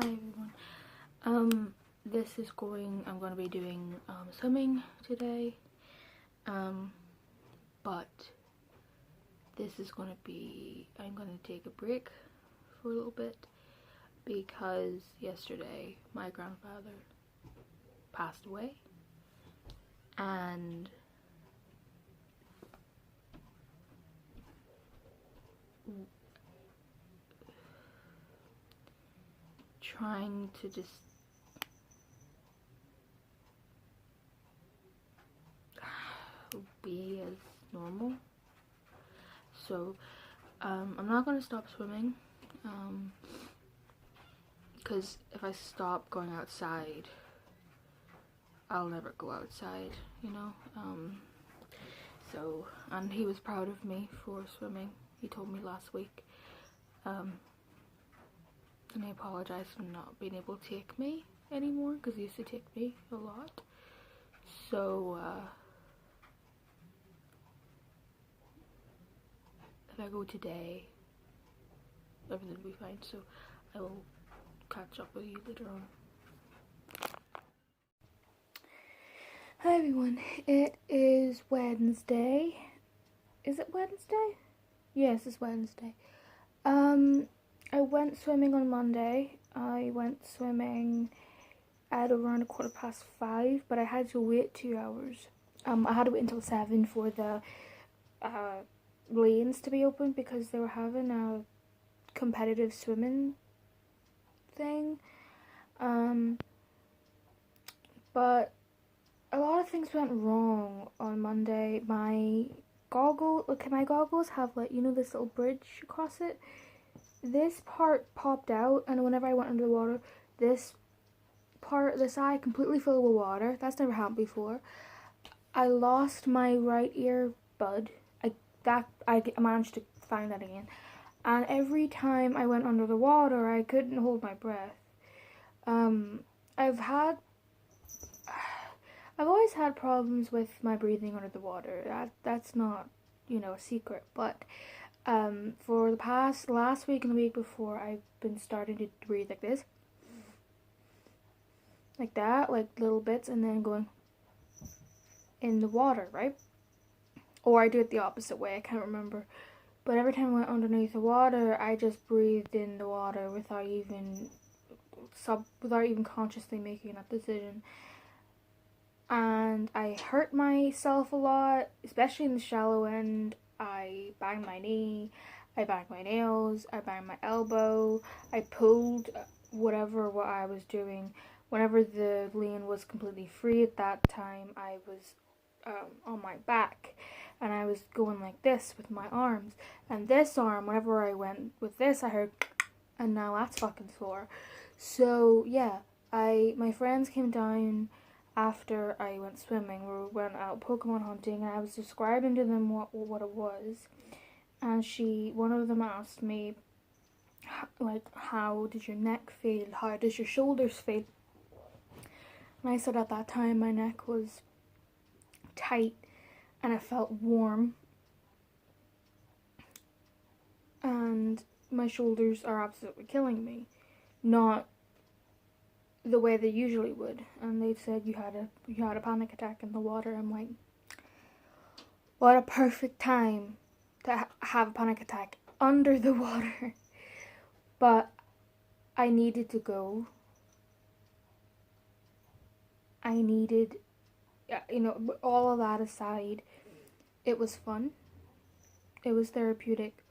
Hi everyone. I'm gonna be doing swimming today. But this is gonna be, I'm gonna take a break for a little bit because yesterday my grandfather passed away, and trying to just be as normal. So I'm not gonna stop swimming because if I stop going outside, I'll never go outside, you know. And he was proud of me for swimming. He told me last week, and I apologize for not being able to take me anymore because he used to take me a lot. So if I go today, everything will be fine. So I will catch up with you later on. Hi everyone, it is Wednesday. Is it Wednesday? Yes, it's Wednesday. I went swimming on Monday. I went swimming at around 5:15, but I had to wait 2 hours. I had to wait until 7 for the lanes to be open because they were having a competitive swimming thing. But a lot of things went wrong on Monday. My goggles have, like, you know, this little bridge across it. This part popped out, and whenever I went under the water, this eye completely filled with water. That's never happened before. I lost my right ear bud. I managed to find that again. And every time I went under the water, I couldn't hold my breath. I've always had problems with my breathing under the water. That's not, you know, a secret. But for the last week and the week before, I've been starting to breathe like this, like that, like little bits, and then going in the water, right? Or I do it the opposite way. I can't remember. But every time I went underneath the water, I just breathed in the water without even consciously making that decision. And I hurt myself a lot, especially in the shallow end. I banged my knee, I banged my nails, I banged my elbow, I pulled what I was doing. Whenever the lane was completely free at that time, I was on my back, and I was going like this with my arms. And this arm, whenever I went with this, I heard, and now that's fucking sore. So yeah, my friends came down after I went swimming. We went out Pokemon hunting, and I was describing to them what it was. And one of them asked me, like, how did your neck feel? How does your shoulders feel? And I said at that time my neck was tight and it felt warm. And my shoulders are absolutely killing me. Not the way they usually would. And they said you had a panic attack in the water. I'm like, what a perfect time to have a panic attack under the water. But I needed to go. I needed, you know, all of that aside, it was fun. It was therapeutic.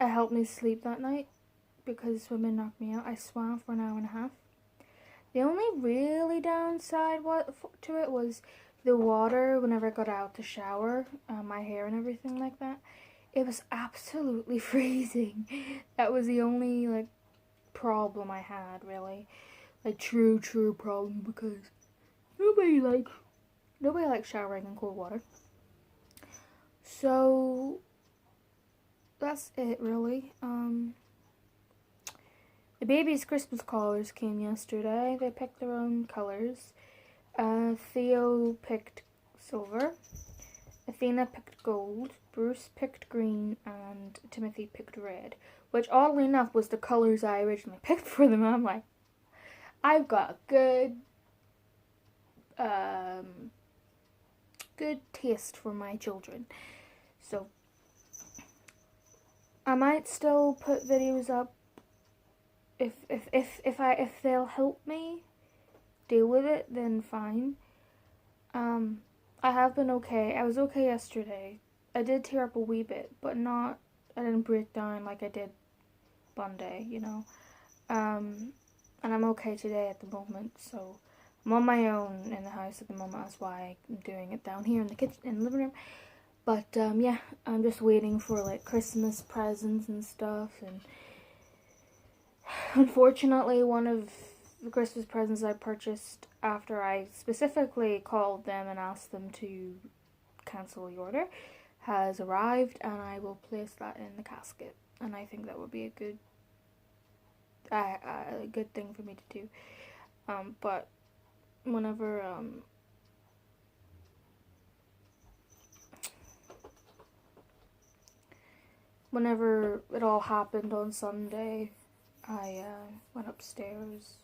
It helped me sleep that night because swimming knocked me out. I swam for an hour and a half. The only really downside to it was the water whenever I got out to shower, my hair and everything like that. It was absolutely freezing. That was the only, like, problem I had, really. Like, true problem, because nobody likes showering in cold water. So that's it, really. The baby's Christmas colors came yesterday. They picked their own colors. Theo picked silver, Athena picked gold, Bruce picked green, and Timothy picked red, which oddly enough was the colors I originally picked for them. I'm like, I've got good good taste for my children. So I might still put videos up if they'll help me deal with it, then fine. I have been okay. I was okay yesterday. I did tear up a wee bit, but not, I didn't break down like I did Monday, you know. And I'm okay today at the moment, so I'm on my own in the house at the moment. That's why I'm doing it down here in the kitchen, in the living room. But yeah, I'm just waiting for like Christmas presents and stuff. And unfortunately, one of the Christmas presents I purchased after I specifically called them and asked them to cancel the order has arrived, and I will place that in the casket. And I think that would be a good thing for me to do. But whenever whenever it all happened on Sunday, I went upstairs.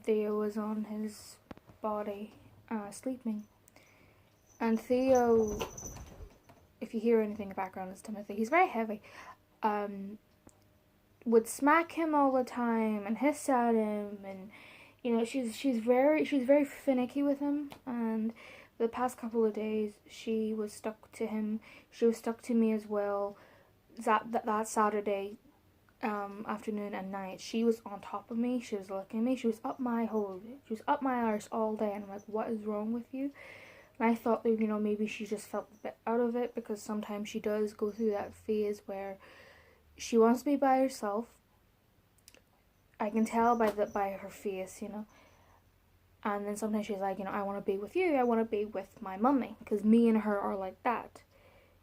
Theo was on his body, sleeping. And Theo, if you hear anything in the background, it's Timothy. He's very heavy. Would smack him all the time and hiss at him, and you know, she's very finicky with him. And for the past couple of days, she was stuck to him. She was stuck to me as well. That Saturday afternoon and night, she was on top of me. She was looking at me. She was up my hole. She was up my arse all day. And I'm like, what is wrong with you? And I thought that, you know, maybe she just felt a bit out of it, because sometimes she does go through that phase where she wants to be by herself. I can tell by her face, you know. And then sometimes she's like, you know, I want to be with you. I want to be with my mummy, because me and her are like that,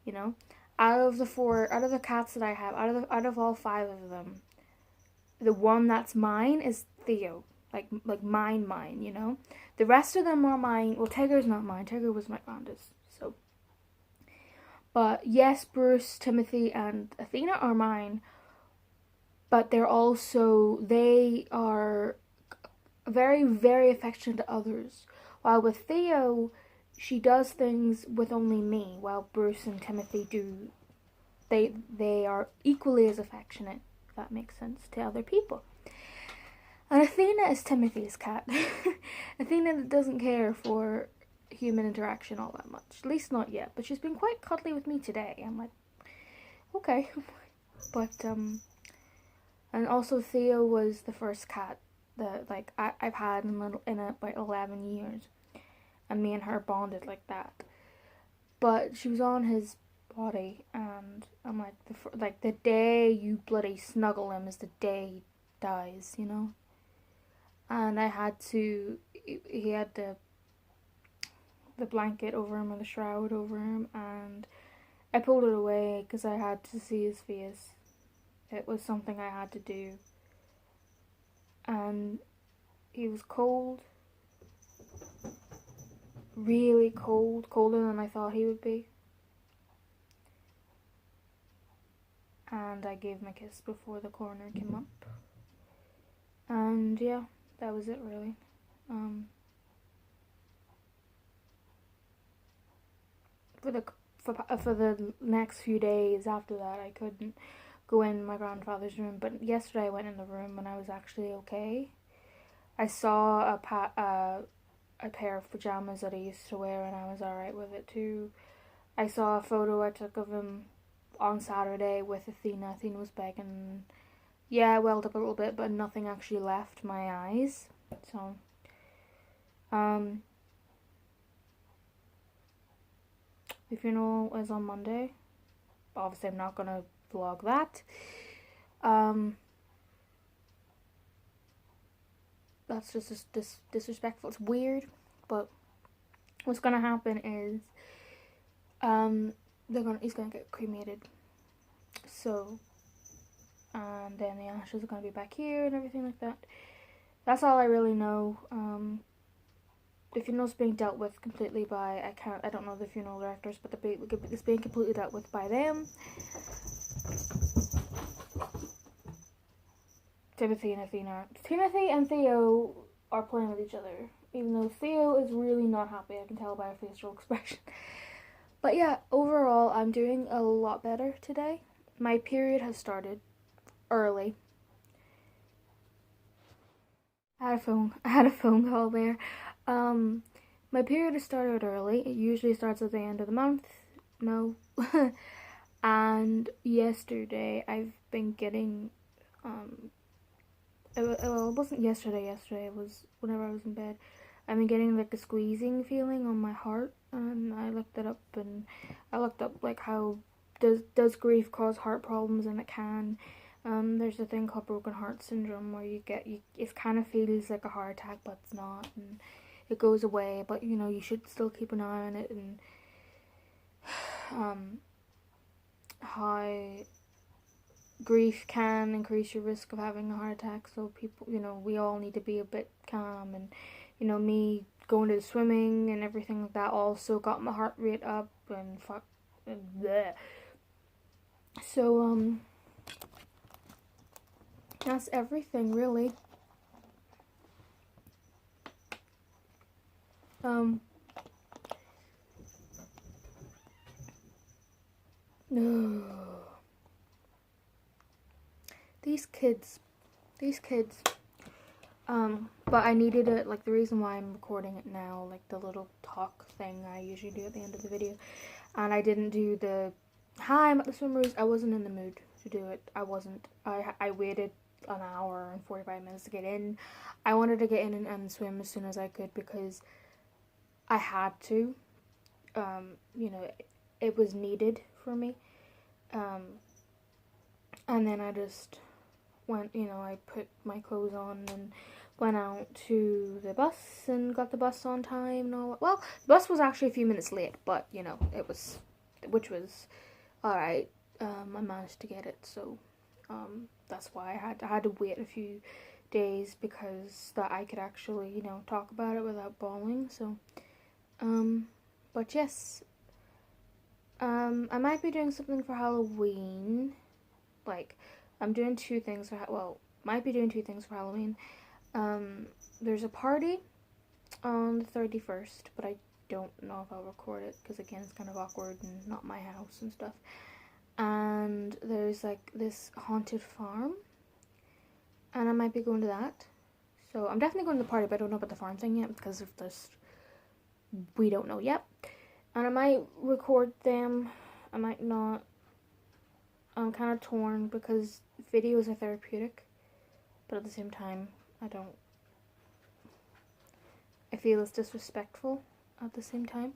you know. Out of the cats that I have, out of all 5 of them, the one that's mine is Theo, like mine, you know. The rest of them are mine. Well, Tigger's not mine. Tigger was my granddad's. So, but yes, Bruce, Timothy, and Athena are mine. But they are very, very affectionate to others. While with Theo, she does things with only me, while Bruce and Timothy do. They are equally as affectionate, if that makes sense, to other people. And Athena is Timothy's cat. Athena doesn't care for human interaction all that much, at least not yet. But she's been quite cuddly with me today. I'm like, okay. But and also Theo was the first cat that I've had in about 11 years, and me and her bonded like that. But she was on his body, and I'm like, the day you bloody snuggle him is the day he dies, you know. And I had to. He had the blanket over him, or the shroud over him, and I pulled it away because I had to see his face. It was something I had to do. And he was cold. Really cold. Colder than I thought he would be. And I gave him a kiss before the coroner came up. And yeah, that was it really. For the next few days after that, I couldn't go in my grandfather's room. But yesterday I went in the room and I was actually okay. I saw a pair of pajamas that I used to wear, and I was alright with it too. I saw a photo I took of him on Saturday with Athena. Athena was begging. Yeah, I welled up a little bit, but nothing actually left my eyes. So, the funeral is on Monday. Obviously, I'm not gonna vlog that. That's just disrespectful. It's weird, but what's gonna happen is, he's gonna get cremated. So, and then the ashes are gonna be back here and everything like that. That's all I really know. The funeral's being dealt with completely by, I don't know the funeral directors, but it's being completely dealt with by them. Timothy and Athena. Timothy and Theo are playing with each other, even though Theo is really not happy. I can tell by her facial expression. But yeah, overall, I'm doing a lot better today. My period has started early. I had a phone call there. My period has started early. It usually starts at the end of the month. No. And yesterday I've been getting it wasn't yesterday. It was whenever I was in bed. I've been getting like a squeezing feeling on my heart, and I looked it up, and I looked up like how does grief cause heart problems, and it can. There's a thing called broken heart syndrome where it kind of feels like a heart attack, but it's not, and it goes away. But you know, you should still keep an eye on it, and how grief can increase your risk of having a heart attack. So people, you know, we all need to be a bit calm, and you know, me going to the swimming and everything like that also got my heart rate up and fuck and bleh. So that's everything really. No. These kids. But I needed it, like the reason why I'm recording it now, like the little talk thing I usually do at the end of the video, and I didn't do the hi, I'm at the swimmers. I wasn't in the mood to do it. I waited an hour and 45 minutes to get in. I wanted to get in and swim as soon as I could because I had to. You know, it was needed for me. And then I just went, you know, I put my clothes on and went out to the bus and got the bus on time and all. Well, the bus was actually a few minutes late, but you know, which was alright. I managed to get it, so that's why I had to wait a few days because that I could actually, you know, talk about it without bawling. So but yes, I might be doing something for Halloween. Like, I'm doing two things for, might be doing two things for Halloween. There's a party on the 31st, but I don't know if I'll record it, because again, it's kind of awkward and not my house and stuff. And there's like this haunted farm, and I might be going to that. So I'm definitely going to the party, but I don't know about the farm thing yet, because of this, we don't know yet. And I might record them, I might not. I'm kind of torn because videos are therapeutic, but at the same time, I feel it's disrespectful at the same time.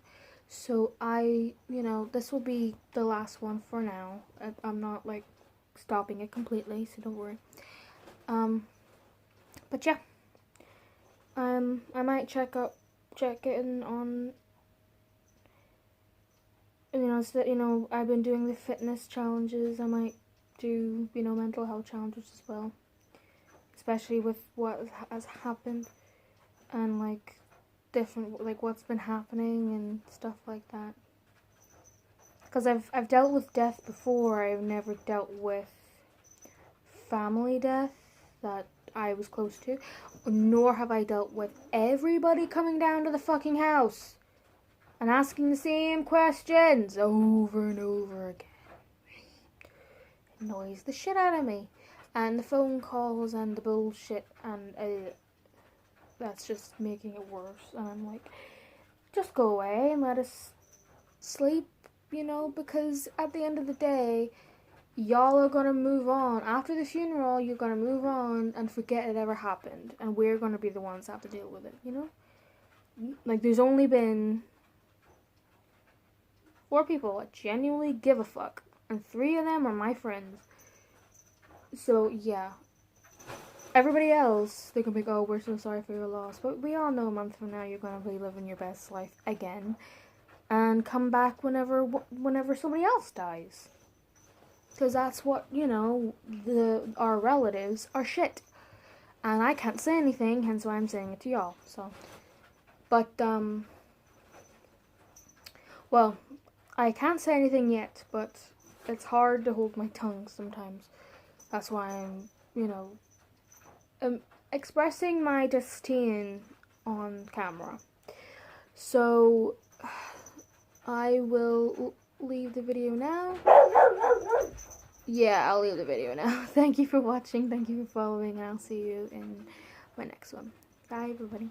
So you know, this will be the last one for now. I'm not like stopping it completely, so don't worry. But yeah, I might check in on, you know, so that, you know, I've been doing the fitness challenges. I might do, you know, mental health challenges as well, especially with what has happened and like different, like what's been happening and stuff like that. Because I've dealt with death before. I've never dealt with family death that I was close to, nor have I dealt with everybody coming down to the fucking house and asking the same questions over and over again. It annoys the shit out of me. And the phone calls and the bullshit, and that's just making it worse. And I'm like, just go away and let us sleep, you know, because at the end of the day, y'all are gonna move on. After the funeral, you're gonna move on and forget it ever happened. And we're gonna be the ones that have to deal with it, you know? Like, there's only been 4 people that genuinely give a fuck, and 3 of them are my friends. So yeah, everybody else, they can be like, oh, we're so sorry for your loss, but we all know a month from now you're gonna be living your best life again, and come back whenever somebody else dies, because that's what, you know, our relatives are shit, and I can't say anything, hence why I'm saying it to y'all. So, but well, I can't say anything yet, but it's hard to hold my tongue sometimes. That's why I'm, you know, expressing my disdain on camera. So I will leave the video now. Yeah, I'll leave the video now. Thank you for watching. Thank you for following. I'll see you in my next one. Bye, everybody.